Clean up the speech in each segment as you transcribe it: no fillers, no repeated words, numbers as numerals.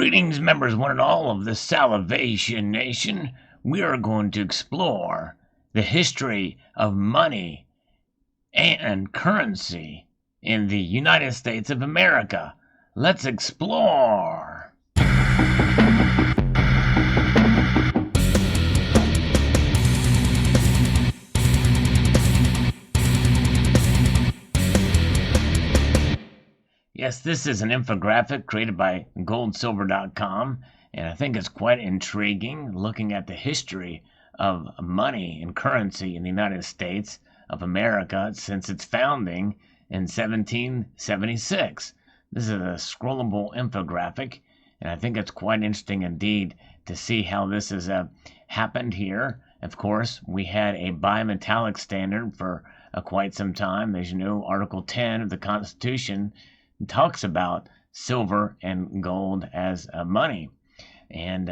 Greetings, members one and all of the Salivation Nation. We are going to explore the history of money and currency in the United States of America. Let's explore. Yes, this is an infographic created by goldsilver.com, and I think it's quite intriguing looking at the history of money and currency in the United States of America since its founding in 1776. This is a scrollable infographic, and I think it's quite interesting indeed to see how this has happened here. Of course, we had a bimetallic standard for quite some time. As you know, Article 10 of the Constitution talks about silver and gold as money and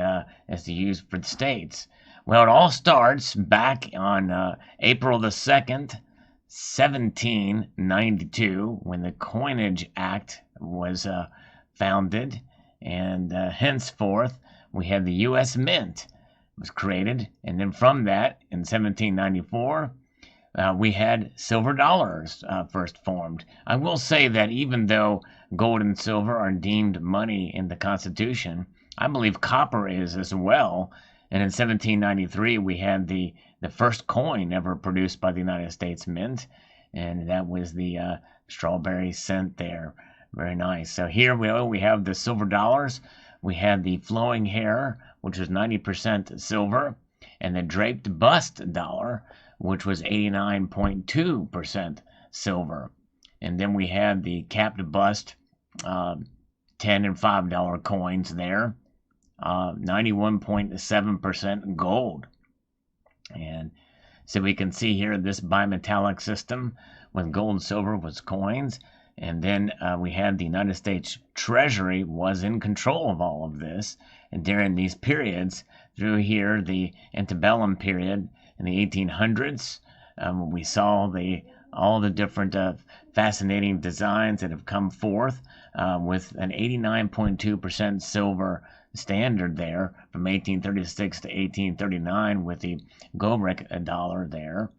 as to use for the states. Well, it all starts back on April the 2nd, 1792, when the Coinage Act was founded, and henceforth we had the U.S. Mint was created, and then from that, in 1794, we had silver dollars first formed. I will say that even though gold and silver are deemed money in the Constitution, I believe copper is as well. And in 1793, we had the first coin ever produced by the United States Mint, and that was the strawberry cent there. Very nice. So here we have the silver dollars. We had the flowing hair, which was 90% silver, and the draped bust dollar, which was 89.2% silver. And then we had the capped bust $10 and $5 coins there, 91.7% gold. And so we can see here this bimetallic system with gold and silver was coins. And then we had the United States Treasury was in control of all of this. And during these periods, through here, the antebellum period, in the 1800s, we saw all the different fascinating designs that have come forth with an 89.2% silver standard there from 1836 to 1839 with the Gobrick dollar there.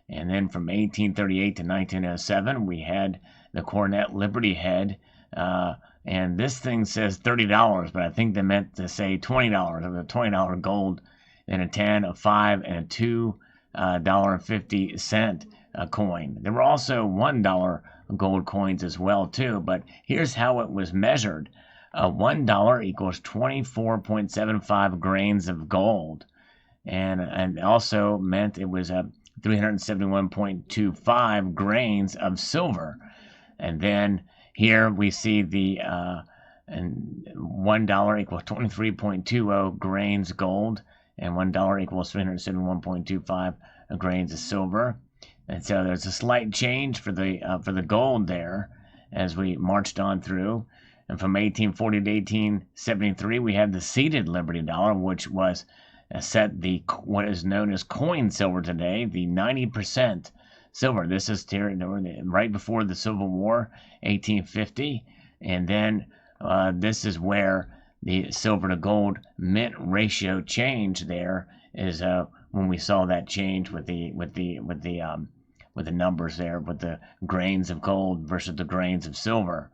And then from 1838 to 1907, we had the Coronet Liberty Head. And this thing says $30, but I think they meant to say $20. It was a $20 gold, and a 10, a 5, and a $2.50 coin. There were also $1 gold coins as well too, but here's how it was measured. $1 equals 24.75 grains of gold, and also meant it was 371.25 grains of silver. And then here we see the and $1 equals 23.20 grains gold, and $1 equals 371.25 grains of silver. And so there's a slight change for the gold there as we marched on through. And from 1840 to 1873, we had the seated Liberty Dollar, which was set what is known as coin silver today, the 90% silver. This is right before the Civil War, 1850, and then this is where the silver to gold mint ratio change. There is when we saw that change with the numbers there, with the grains of gold versus the grains of silver.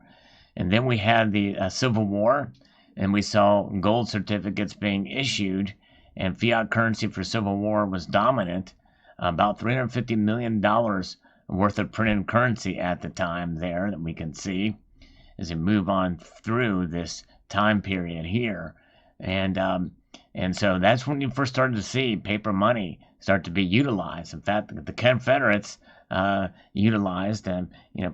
And then we had the Civil War, and we saw gold certificates being issued, and fiat currency for Civil War was dominant. About $350 million worth of printed currency at the time there that we can see as we move on through this time period here. And so that's when you first started to see paper money start to be utilized. In fact, the Confederates utilized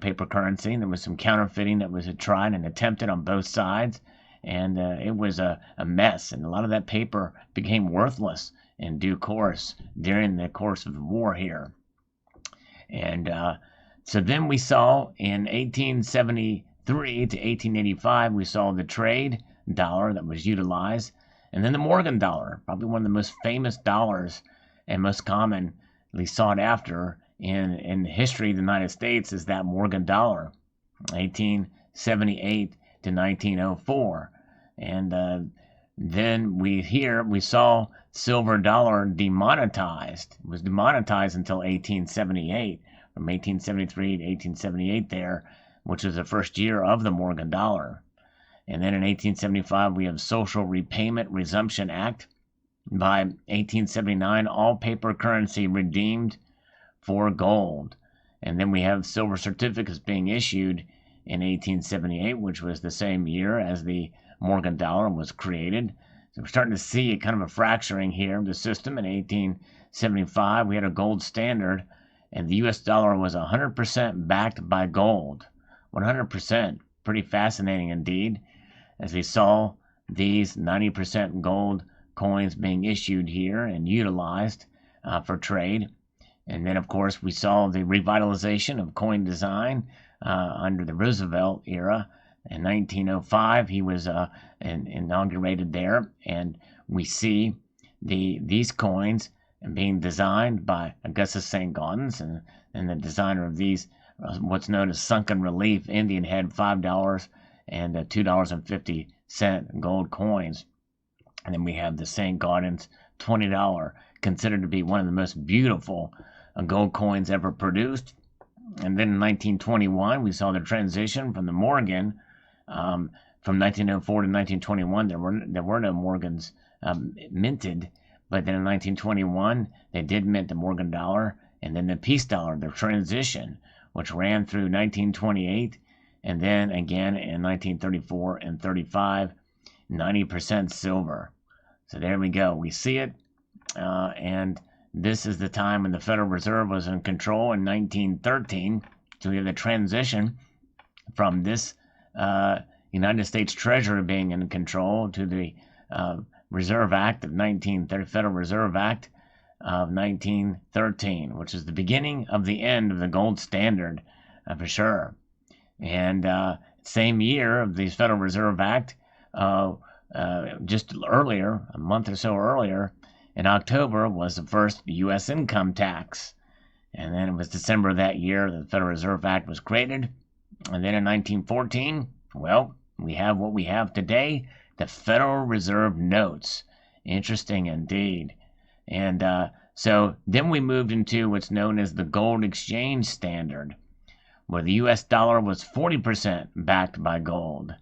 paper currency, and there was some counterfeiting that was tried and attempted on both sides, and it was a mess, and a lot of that paper became worthless in due course during the course of the war here. And so then we saw in 1873 to 1885, we saw the trade dollar that was utilized, and then the Morgan dollar, probably one of the most famous dollars and most commonly sought after in the history of the United States is that Morgan dollar, 1878 to 1904. And then we saw silver dollar demonetized. It was demonetized until 1878, from 1873 to 1878 there, which was the first year of the Morgan dollar. And then in 1875, we have Social Repayment Resumption Act. By 1879, all paper currency redeemed for gold. And then we have silver certificates being issued in 1878, which was the same year as the Morgan dollar was created. So we're starting to see kind of a fracturing here of the system. In 1875, we had a gold standard, and the U.S. dollar was 100% backed by gold. 100%. Pretty fascinating indeed, as we saw these 90% gold coins being issued here and utilized for trade. And then, of course, we saw the revitalization of coin design under the Roosevelt era. In 1905, he was inaugurated there, and we see these coins being designed by Augustus St. Gaudens, and the designer of these, what's known as sunken relief Indian head $5 and $2.50 gold coins. And then we have the St. Gaudens $20, considered to be one of the most beautiful gold coins ever produced. And then in 1921, we saw the transition from the Morgan. From 1904 to 1921, there were no Morgans minted, but then in 1921, they did mint the Morgan dollar, and then the peace dollar, the transition, which ran through 1928, and then again in 1934 and 35, 90% silver. So there we go. We see it, and this is the time when the Federal Reserve was in control in 1913. So we have the transition from this United States Treasury being in control to the Reserve Act of Federal Reserve Act of 1913, which is the beginning of the end of the gold standard for sure. And same year of the Federal Reserve Act, just earlier, a month or so earlier, in October, was the first U.S. income tax. And then it was December of that year that the Federal Reserve Act was created. And then in 1914, well, we have what we have today, the Federal Reserve Notes. Interesting indeed. And so then we moved into what's known as the gold exchange standard, where the U.S. dollar was 40% backed by gold.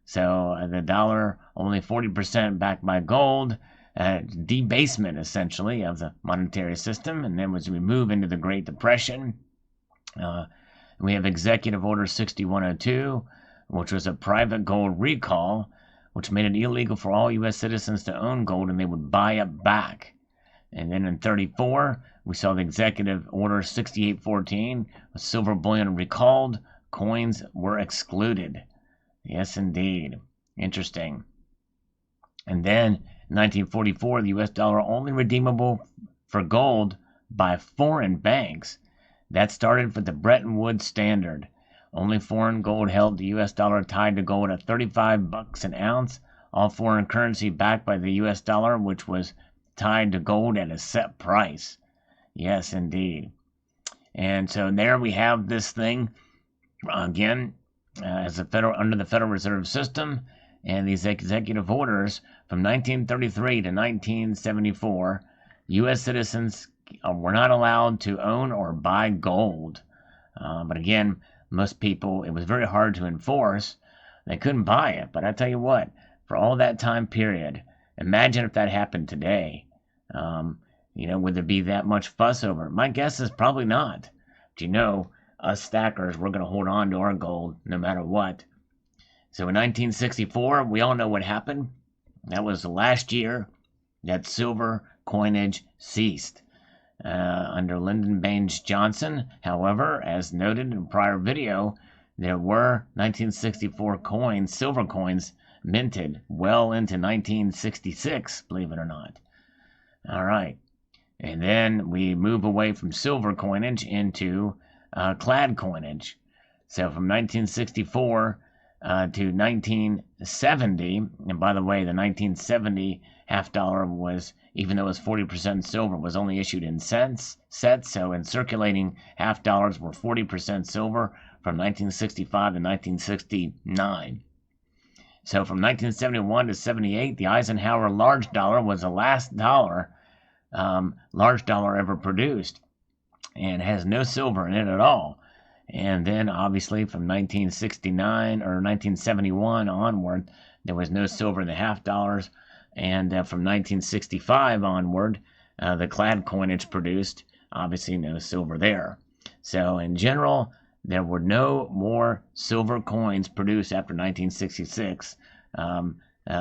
So the dollar only 40% backed by gold, debasement essentially of the monetary system. And then as we move into the Great Depression, we have Executive Order 6102, which was a private gold recall, which made it illegal for all U.S. citizens to own gold, and they would buy it back. And then in 34, we saw the Executive Order 6814, with silver bullion recalled, coins were excluded. Yes, indeed. Interesting. And then in 1944, the U.S. dollar only redeemable for gold by foreign banks. That started with the Bretton Woods Standard. Only foreign gold held the U.S. dollar tied to gold at $35 an ounce. All foreign currency backed by the U.S. dollar, which was tied to gold at a set price. Yes, indeed. And so there we have this thing again as under the Federal Reserve System, and these executive orders from 1933 to 1974. U.S. citizens were not allowed to own or buy gold. But again, most people, it was very hard to enforce. They couldn't buy it. But I tell you what, for all that time period, imagine if that happened today. Would there be that much fuss over it? My guess is probably not. But us stackers, we're going to hold on to our gold no matter what. So in 1964, we all know what happened. That was the last year that silver coinage ceased. Under Lyndon Baines Johnson, however, as noted in a prior video, there were 1964 coins, silver coins, minted well into 1966, believe it or not. All right. And then we move away from silver coinage into clad coinage. So from 1964 to 1970, and by the way, the 1970 half dollar was, even though it was 40% silver, was only issued in sets. So in circulating half dollars were 40% silver from 1965 to 1969. So from 1971 to 78, the Eisenhower large dollar was the last dollar, large dollar ever produced, and has no silver in it at all. And then obviously from 1969 or 1971 onward, there was no silver in the half dollars. And from 1965 onward, the clad coinage produced, obviously no silver there. So in general, there were no more silver coins produced after 1966,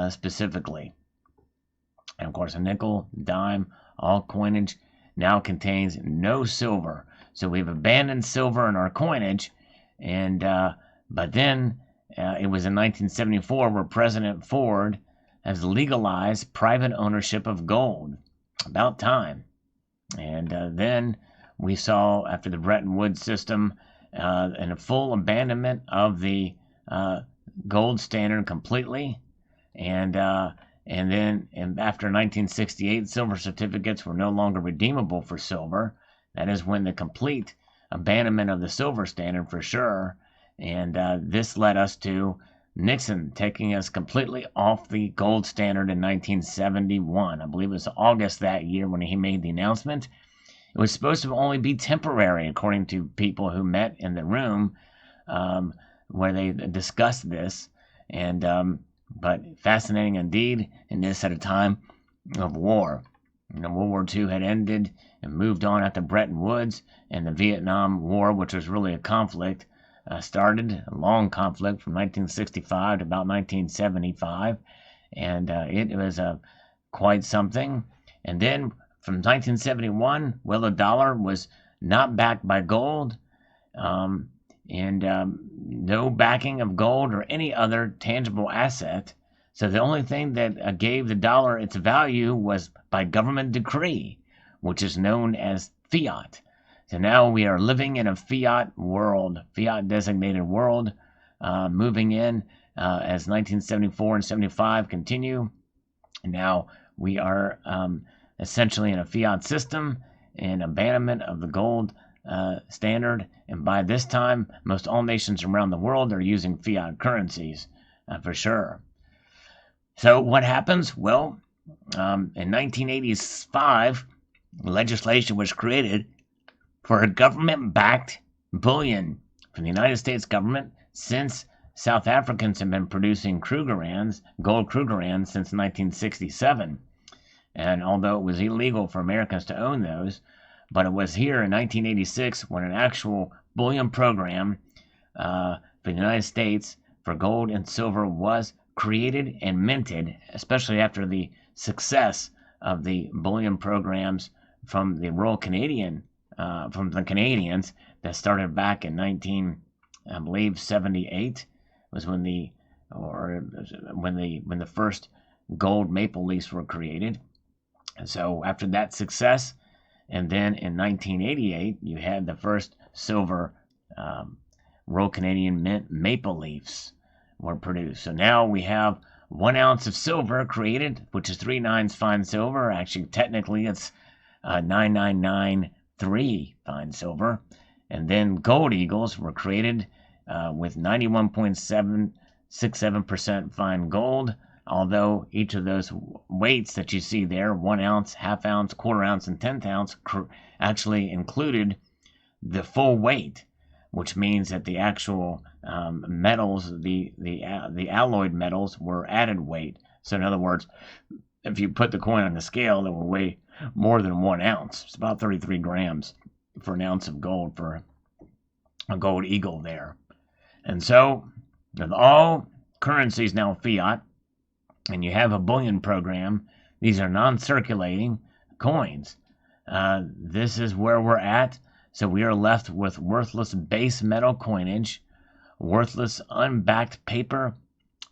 specifically. And of course, a nickel, dime, all coinage now contains no silver. So we've abandoned silver in our coinage, and but then it was in 1974 where President Ford has legalized private ownership of gold. About time. And then we saw, after the Bretton Woods system, and a full abandonment of the gold standard completely. And then after 1968, silver certificates were no longer redeemable for silver. That is when the complete abandonment of the silver standard for sure. And this led us to Nixon taking us completely off the gold standard in 1971. I believe it was August that year when he made the announcement. It was supposed to only be temporary, according to people who met in the room where they discussed this. And but fascinating indeed, and this at a time of war. World War II had ended and moved on after Bretton Woods, and the Vietnam War, which was really a conflict, started, a long conflict from 1965 to about 1975, and it was quite something. And then from 1971, well, the dollar was not backed by gold, and no backing of gold or any other tangible asset. So the only thing that gave the dollar its value was by government decree, which is known as fiat. So now we are living in a fiat world, fiat designated world, moving in as 1974 and 75 continue. And now we are essentially in a fiat system and abandonment of the gold standard. And by this time, most all nations around the world are using fiat currencies for sure. So what happens? Well, in 1985, legislation was created for a government-backed bullion from the United States government, since South Africans have been producing Krugerrands, gold Krugerrands, since 1967. And although it was illegal for Americans to own those, but it was here in 1986 when an actual bullion program for the United States for gold and silver was created and minted, especially after the success of the bullion programs from the Royal Canadian, from the Canadians that started back in 78 was when the first gold maple leafs were created. And so after that success, and then in 1988, you had the first silver Royal Canadian Mint maple leafs were produced. So now we have 1 ounce of silver created, which is 3 nines fine silver. Actually, technically, it's 9993 fine silver. And then gold eagles were created with 91.767% fine gold. Although each of those weights that you see there, 1 ounce, half ounce, quarter ounce, and 10th ounce, actually included the full weight, which means that the actual metals, the alloyed metals, were added weight. So in other words, if you put the coin on the scale, it will weigh more than 1 ounce. It's about 33 grams for an ounce of gold for a gold eagle there. And so, with all currencies now fiat, and you have a bullion program, these are non-circulating coins. This is where we're at. So we are left with worthless base metal coinage, worthless unbacked paper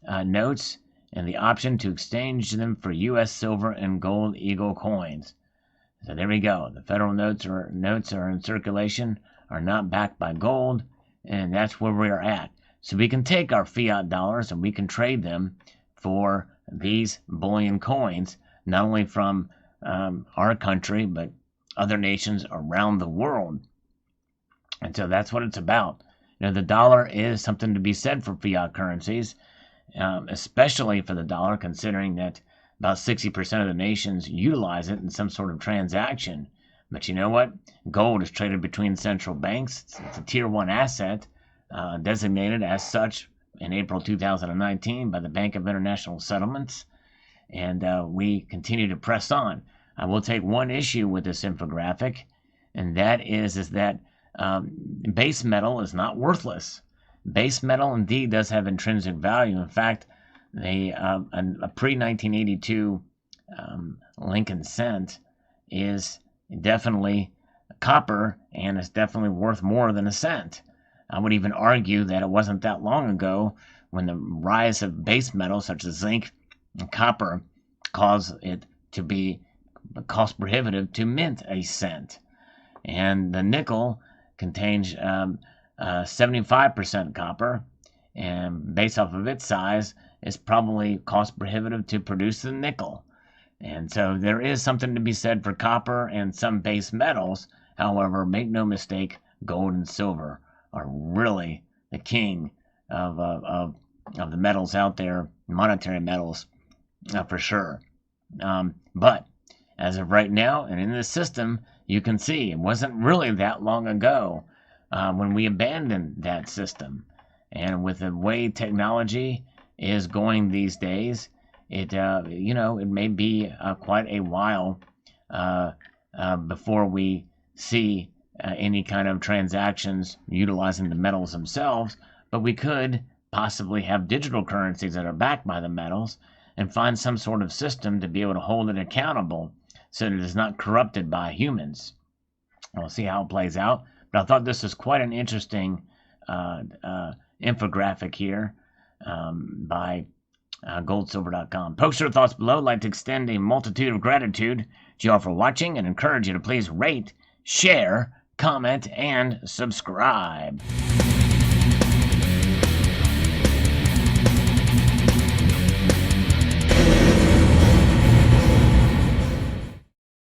notes, and the option to exchange them for U.S. silver and gold eagle coins. So there we go. The federal notes are in circulation, are not backed by gold, and that's where we are at. So we can take our fiat dollars and we can trade them for these bullion coins, not only from our country, but other nations around the world. And so that's what it's about. The dollar is something to be said for fiat currencies, especially for the dollar, considering that about 60% of the nations utilize it in some sort of transaction. But you know what? Gold is traded between central banks. It's a tier 1 asset, designated as such in April 2019 by the Bank of International Settlements. And we continue to press on. I will take one issue with this infographic, and that is that base metal is not worthless. Base metal indeed does have intrinsic value. In fact, a pre-1982 Lincoln cent is definitely copper, and it's definitely worth more than a cent. I would even argue that it wasn't that long ago when the rise of base metals such as zinc and copper caused it to be cost prohibitive to mint a cent. And the nickel contains 75% copper, and based off of its size, it's probably cost prohibitive to produce the nickel. And so there is something to be said for copper and some base metals. However, make no mistake, gold and silver are really the king of the metals out there, monetary metals, for sure. But as of right now, and in this system, you can see it wasn't really that long ago when we abandoned that system. And with the way technology is going these days, it may be quite a while before we see any kind of transactions utilizing the metals themselves. But we could possibly have digital currencies that are backed by the metals and find some sort of system to be able to hold it accountable so that it is not corrupted by humans. We'll see how it plays out. But I thought this was quite an interesting infographic here by goldsilver.com. Post your thoughts below. I'd like to extend a multitude of gratitude to you all for watching and encourage you to please rate, share, comment, and subscribe.